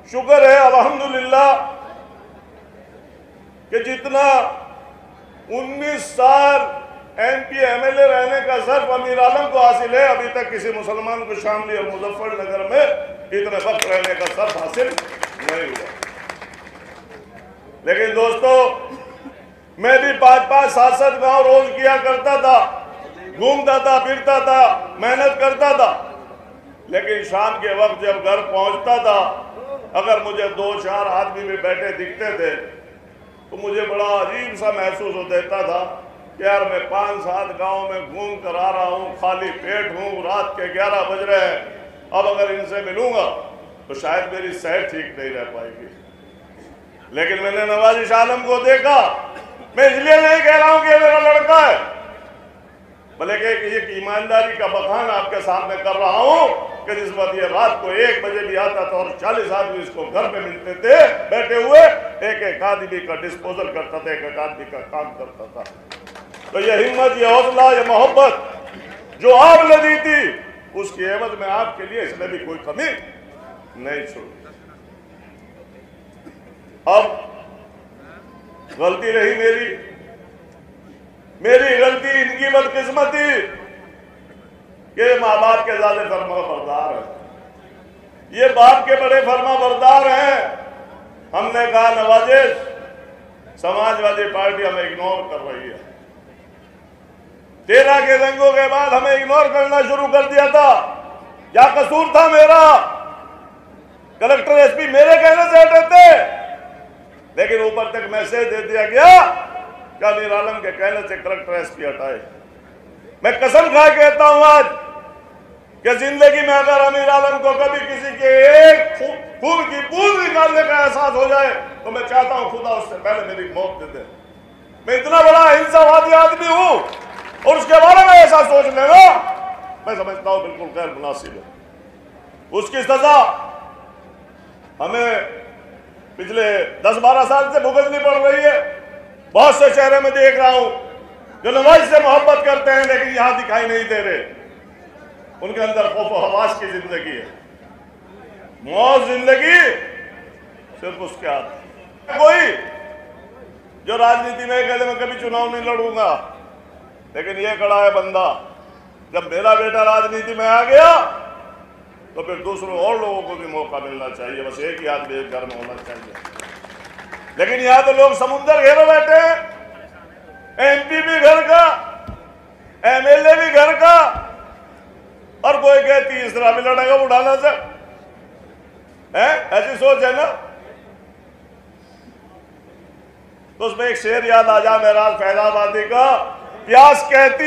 शुक्र है अल्हम्दुलिल्लाह कि जितना 19 साल MP MLA रहने का सर्फ अमीर आलम को हासिल है, अभी तक किसी मुसलमान को शामली और मुजफ्फरनगर में इतने वक्त रहने का सर्फ हासिल नहीं हुआ। लेकिन दोस्तों, मैं भी 5-5, 7-7 गांव रोज किया करता था, घूमता था, फिरता था, मेहनत करता था। लेकिन शाम के वक्त जब घर पहुंचता था, अगर मुझे 2-4 आदमी भी बैठे दिखते थे तो मुझे बड़ा अजीब सा महसूस हो देता था कि यार मैं 5-7 गांव में घूम कर आ रहा हूँ, खाली पेट हूँ, रात के 11 बज रहे हैं, अब अगर इनसे मिलूंगा तो शायद मेरी सेहत ठीक नहीं रह पाएगी। लेकिन मैंने नवाजिश आलम को देखा, मैं इसलिए नहीं कह रहा हूं कि मेरा लड़का है, बल्कि एक ईमानदारी का बखान आपके सामने कर रहा हूं कि जिस वक्त ये रात को 1 बजे भी आता था और 40 आदमी इसको घर पे मिलते थे बैठे हुए, एक आदमी का डिस्पोजल करता था, एक आदमी का काम करता था। तो ये हिम्मत, ये हौसला, ये मोहब्बत जो आपने दी थी, उसकी एवज में आपके लिए इसने भी कोई कमी नहीं छोड़ी। अब गलती रही मेरी गलती, इनकी बदकिस्मती कि माँ बाप के ज्यादा फरमा बरदार हैं, ये बाप के बड़े फरमा बरदार हैं। हमने कहा नवाजिश, समाजवादी पार्टी हमें इग्नोर कर रही है। 13 के दंगों के बाद हमें इग्नोर करना शुरू कर दिया था। क्या कसूर था मेरा? कलेक्टर SP मेरे कहने से हटे थे, लेकिन ऊपर तक मैसेज दे दिया गया कि अमीर आलम के कहने से कलेक्टर SP हटाए। मैं कसम खा कहता हूं आज कि जिंदगी में अगर अमीर आलम को कभी किसी के एक खून की बूंद निकालने का एहसास हो जाए तो मैं चाहता हूं खुदा उससे पहले मेरी मौत दे दे। मैं इतना बड़ा हिंसावादी आदमी हूं और उसके बारे में ऐसा सोच लेना मैं समझता हूं बिल्कुल गैर मुनासिब है। उसकी सजा हमें पिछले 10-12 साल से भुगतनी पड़ रही है। बहुत से शहरों में देख रहा हूं जो नवाज से मोहब्बत करते हैं लेकिन यहां दिखाई नहीं दे रहे, उनके अंदर खौफ और हवास की जिंदगी है। मौत जिंदगी सिर्फ उसके हाथ। कोई जो राजनीति में कहते मैं कभी चुनाव नहीं लड़ूंगा, लेकिन ये खड़ा है बंदा, जब मेरा बेटा राजनीति में आ गया तो फिर दूसरों और लोगों को भी मौका मिलना चाहिए। बस एक ही आदमी एक घर में होना चाहिए। लेकिन यहां तो लोग समुद्र घेरे बैठे हैं, MP भी घर का, MLA भी घर का, और कोई कहती तीसरा भी लड़ेगा उड़ाना से है, ऐसी सोच है ना। तो उसमें एक शेर याद आ जा मेरा फैजाबादी का, प्यास कहती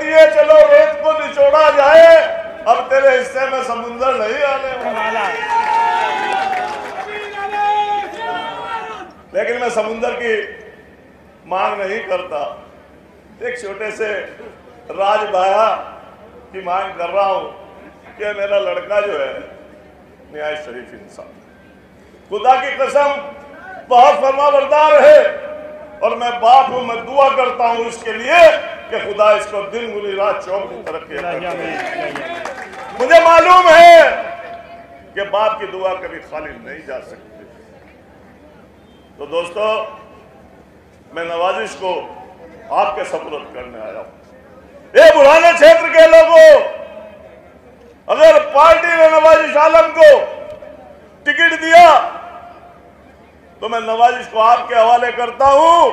है चलो रेत को निचोड़ा जाए, अब तेरे हिस्से में समुंदर नहीं आने वाला। लेकिन मैं समुंदर की मांग नहीं करता, एक छोटे से राजबाया की मांग कर रहा हूं कि मेरा लड़का जो है न्याय शरीफ इंसान, खुदा की कसम बहुत फरमाबरदार है, और मैं बाप हूं, मैं दुआ करता हूं इसके लिए कि खुदा इसको दिन गुनी रात चौक तरक्की करे। मुझे मालूम है कि बाप की दुआ कभी खाली नहीं जा सकती। तो दोस्तों, मैं नवाजिश को आपके सपुर्द करने आया हूं। ये बुरहानिया क्षेत्र के लोगों, अगर पार्टी ने नवाजिश आलम को टिकट दिया तो मैं नवाजिश को आपके हवाले करता हूं।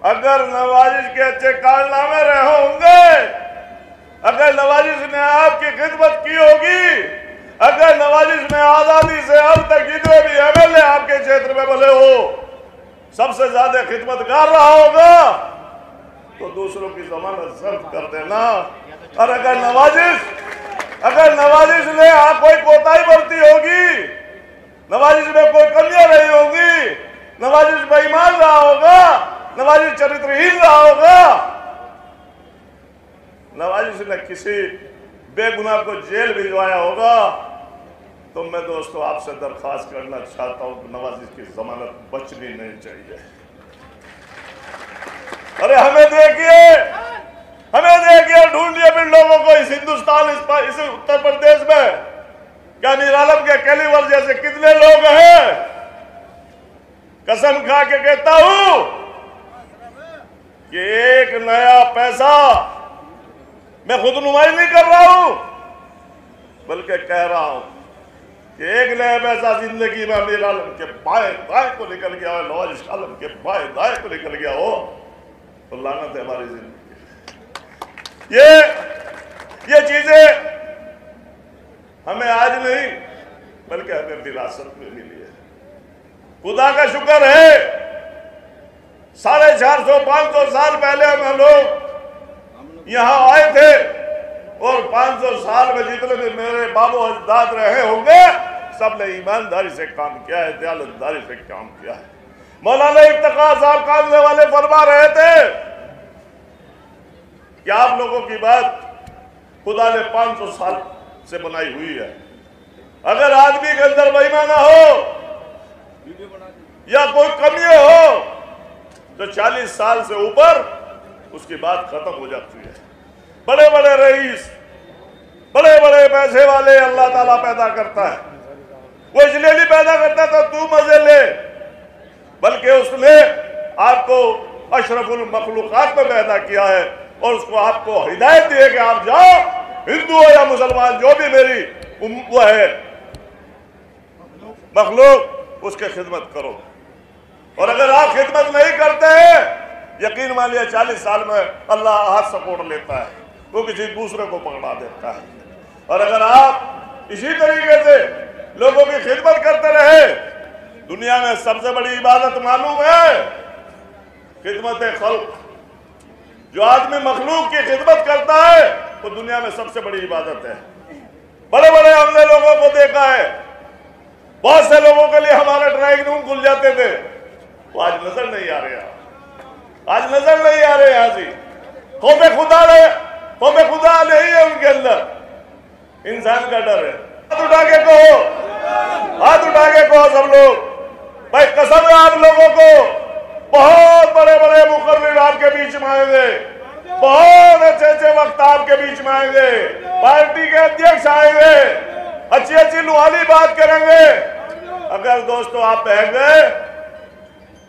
अगर नवाजिश के अच्छे कारनामे रहे होंगे, अगर नवाजिश ने आपकी खिदमत की होगी, अगर नवाजिश ने आजादी से अब तक जितने भी MLA आपके क्षेत्र में भले हो सबसे ज्यादा खिदमतगार रहा होगा, तो दूसरों की जमानत जब्त कर देना। और अगर नवाजिश ने आप कोई कोताही बरती होगी, नवाजिश में कोई कमियां रही होगी, नवाजिश बेईमान रहा होगा, नवाजिश चरित्रहीन रहा होगा, नवाजिश ने किसी बेगुनाह को जेल भिजवाया होगा, तो मैं दोस्तों आपसे दरखास्त करना चाहता हूं कि नवाजिश की जमानत बचनी नहीं चाहिए। अरे हमें देखिए ढूंढिए फिर लोगों को इस हिंदुस्तान, इस उत्तर प्रदेश में क्या मीर आलम के कैलिवर जैसे कितने लोग हैं? कसम खा के कहता हूं कि एक नया पैसा, मैं खुद नुमाई नहीं कर रहा हूं, बल्कि कह रहा हूं कि एक नया पैसा जिंदगी में मीर आलम के बाएं दाएं को निकल गया हो, नवाज आलम के बाएं दाएं को निकल गया हो, तो लानत है हमारी जिंदगी। ये चीजें हमें आज नहीं बल्कि हमें विरासत में मिली है। खुदा का शुक्र है 450-500 साल पहले हम लोग यहाँ आए थे और 500 साल में जितने भी मेरे बाबू अजदाद रहे होंगे सबने ईमानदारी से काम किया है, दयालतदारी से काम किया है। मौलाना इफ्तिखार साहब कामले वाले फरमा रहे थे कि आप लोगों की बात खुदा ने 500 साल से बनाई हुई है। अगर आदमी के अंदर बेईमानी हो या कोई कमी हो तो 40 साल से ऊपर उसकी बात खत्म हो जाती है। बड़े बड़े रईस, बड़े बड़े पैसे वाले अल्लाह ताला पैदा करता है। वो इसलिए नहीं पैदा करता था तू मजे ले, बल्कि उसने आपको अशरफुल मखलूकात में पैदा किया है और उसको आपको हिदायत दी है कि आप जाओ, हिंदू हो या मुसलमान, जो भी मेरी वो है मखलूक, उसके खिदमत करो। और अगर आप खिदमत नहीं करते हैं, यकीन मानिए 40 साल में अल्लाह हाथ सपोर्ट लेता है, वो किसी दूसरे को पकड़ा देता है। और अगर आप इसी तरीके से लोगों की खिदमत करते रहे, दुनिया में सबसे बड़ी इबादत मालूम है खिदमत खल्क। जो आदमी मखलूक की खिदमत करता है वो दुनिया में सबसे बड़ी इबादत है। बड़े बड़े हमने लोगों को देखा है, बहुत से लोगों के लिए हमारे ड्राइंग रूम खुल जाते थे, वो आज नजर नहीं आ रहे, आज नजर नहीं आ रहे। यहाँ से खौफे खुदा नहीं है उनके अंदर, इंसान का डर है। हाथ उठा के कहो, हाथ उठा के कहो सब लोग, भाई कसम है आप लोगों को बहुत बड़े बड़े मुकर्रिर आपके बीच में आएंगे, बहुत अच्छे अच्छे वक्त आपके बीच में आएंगे, पार्टी के अध्यक्ष आएंगे, अच्छी अच्छी लुहाली बात करेंगे। अगर दोस्तों आप बह गए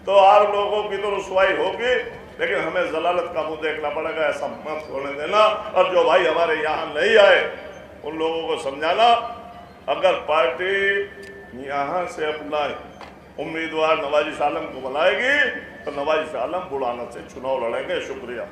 तो आप लोगों की तो रुसवाई होगी, लेकिन हमें जलालत का मुंह देखना पड़ेगा, ऐसा मत होने देना। और जो भाई हमारे यहाँ नहीं आए उन लोगों को समझाना, अगर पार्टी यहाँ से अपना उम्मीदवार नवाज आलम को बुलाएगी तो नवाज आलम बुढ़ाना से चुनाव लड़ेंगे। शुक्रिया।